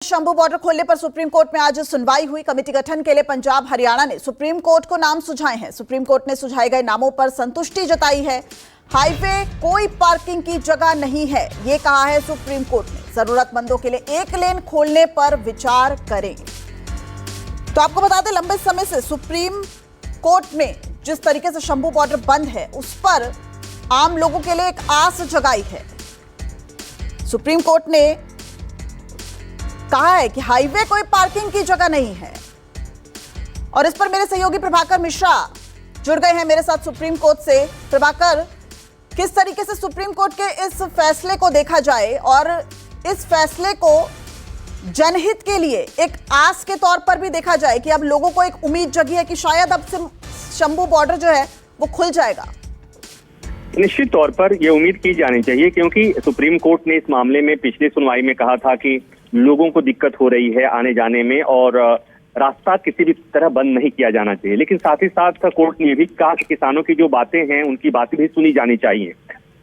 Shambhu border खोलने पर supreme court में आज सुनवाई हुई। कमेटी गठन के लिए पंजाब हरियाणा ने सुप्रीम कोर्ट को नाम सुझाए हैं। सुप्रीम कोर्ट ने सुझाए गए नामों पर संतुष्टि जताई है। हाईवे कोई पार्किंग की जगह नहीं है, ये कहा है सुप्रीम कोर्ट ने। जरूरतमंदों के लिए एक लेन खोलने पर विचार करें। तो आपको बता दें, लंबे समय से सुप्रीम कोर्ट में जिस तरीके से शंभू बॉर्डर बंद है, उस पर आम लोगों के लिए एक आस जगाई है। सुप्रीम कोर्ट ने कहा है कि हाईवे कोई पार्किंग की जगह नहीं है। और इस पर मेरे सहयोगी प्रभाकर मिश्रा जुड़ गए हैं मेरे साथ सुप्रीम कोर्ट से। प्रभाकर, किस तरीके से सुप्रीम कोर्ट के इस फैसले को देखा जाए और इस फैसले को जनहित के लिए एक आस के तौर पर भी देखा जाए कि अब लोगों को एक उम्मीद जगी है कि शायद अब से शंभू बॉर्डर जो है वो खुल जाएगा? निश्चित तौर पर यह उम्मीद की जानी चाहिए, क्योंकि सुप्रीम कोर्ट ने इस मामले में पिछली सुनवाई में कहा था कि लोगों को दिक्कत हो रही है आने जाने में और रास्ता किसी भी तरह बंद नहीं किया जाना चाहिए। लेकिन साथ ही साथ कोर्ट ने यह भी कहा कि किसानों की जो बातें हैं उनकी बातें भी सुनी जानी चाहिए।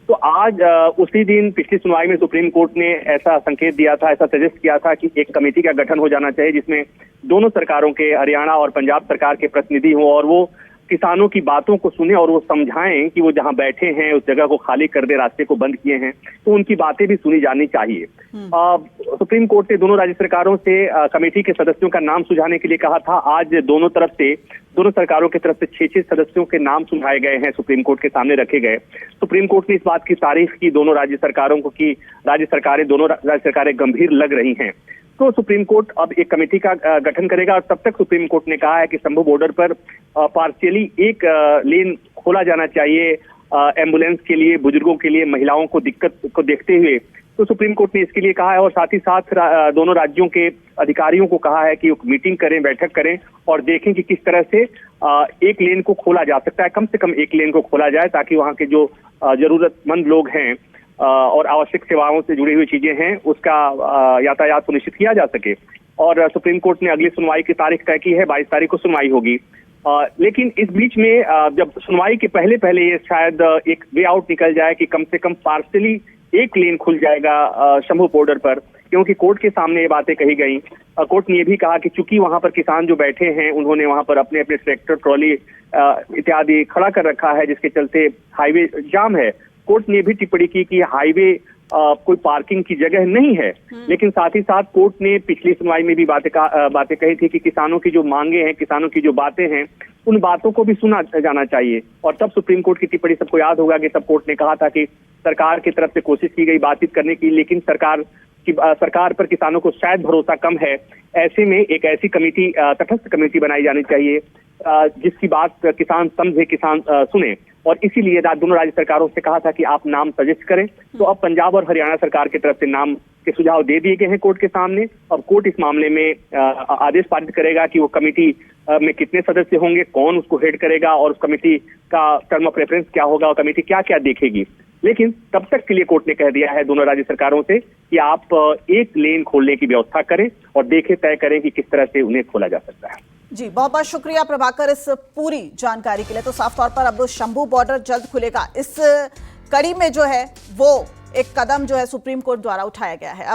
तो आज उसी दिन पिछली सुनवाई में सुप्रीम कोर्ट ने ऐसा संकेत दिया था, ऐसा सजेस्ट किया था कि एक कमेटी का गठन हो जाना चाहिए जिसमें दोनों सरकारों के, हरियाणा और पंजाब सरकार के प्रतिनिधि हों और वो किसानों की बातों को सुने और वो समझाएं कि वो जहां बैठे हैं उस जगह को खाली कर दे, रास्ते को बंद किए हैं, तो उनकी बातें भी सुनी जानी चाहिए। सुप्रीम कोर्ट ने दोनों राज्य सरकारों से कमेटी के सदस्यों का नाम सुझाने के लिए कहा था। आज दोनों सरकारों की तरफ से 6 सदस्यों के नाम सुझाए गए हैं, सुप्रीम कोर्ट के सामने रखे गए। सुप्रीम कोर्ट ने इस बात की तारीफ की दोनों राज्य सरकारों को कि दोनों राज्य सरकारें गंभीर लग रही हैं। तो सुप्रीम कोर्ट अब एक कमेटी का गठन करेगा और तब तक सुप्रीम कोर्ट ने कहा है कि शंभू बॉर्डर पर पार्शियली एक लेन खोला जाना चाहिए एम्बुलेंस के लिए, बुजुर्गों के लिए, महिलाओं को दिक्कत को देखते हुए। तो सुप्रीम कोर्ट ने इसके लिए कहा है और साथ ही साथ दोनों राज्यों के अधिकारियों को कहा है कि मीटिंग करें, बैठक करें और देखें कि किस तरह से एक लेन को खोला जा सकता है। कम से कम एक लेन को खोला जाए ताकि वहाँ के जो जरूरतमंद लोग हैं और आवश्यक सेवाओं से जुड़ी हुई चीजें हैं उसका यातायात सुनिश्चित किया जा सके। और सुप्रीम कोर्ट ने अगली सुनवाई की तारीख तय की है, 22 तारीख को सुनवाई होगी। लेकिन इस बीच में जब सुनवाई के पहले ये शायद एक वे आउट निकल जाए कि कम से कम पार्शियली एक लेन खुल जाएगा शंभू बॉर्डर पर, क्योंकि कोर्ट के सामने ये बातें कही गई। कोर्ट ने ये भी कहा कि चूंकि वहां पर किसान जो बैठे हैं उन्होंने वहां पर अपने ट्रैक्टर, ट्रॉली इत्यादि खड़ा कर रखा है, जिसके चलते हाईवे जाम है। कोर्ट ने भी टिप्पणी की कि हाईवे कोई पार्किंग की जगह नहीं है। लेकिन साथ ही साथ कोर्ट ने पिछली सुनवाई में भी बातें कही थी कि किसानों की जो मांगे हैं, किसानों की जो बातें हैं, उन बातों को भी सुना जाना चाहिए। और तब सुप्रीम कोर्ट की टिप्पणी सबको याद होगा कि तब कोर्ट ने कहा था कि सरकार की तरफ से कोशिश की गई बातचीत करने की, लेकिन सरकार पर किसानों को शायद भरोसा कम है। ऐसे में एक ऐसी कमेटी, तटस्थ कमेटी बनाई जानी चाहिए जिसकी बात किसान समझे, किसान सुने। और इसीलिए दोनों राज्य सरकारों से कहा था कि आप नाम सजेस्ट करें। तो अब पंजाब और हरियाणा सरकार की तरफ से नाम के सुझाव दे दिए गए हैं कोर्ट के सामने। अब कोर्ट इस मामले में आदेश पारित करेगा कि वो कमेटी में कितने सदस्य होंगे, कौन उसको हेड करेगा और उस कमेटी का टर्म ऑफ रेफरेंस क्या होगा और कमेटी क्या क्या देखेगी। लेकिन तब तक के लिए कोर्ट ने कह दिया है दोनों राज्य सरकारों से कि आप एक लेन खोलने की व्यवस्था करें और तय करें कि किस तरह से उन्हें खोला जा सकता है। जी, बहुत बहुत शुक्रिया प्रभाकर इस पूरी जानकारी के लिए। तो साफ तौर पर अब शंभू बॉर्डर जल्द खुलेगा, इस कड़ी में जो है वो एक कदम जो है सुप्रीम कोर्ट द्वारा उठाया गया है। अब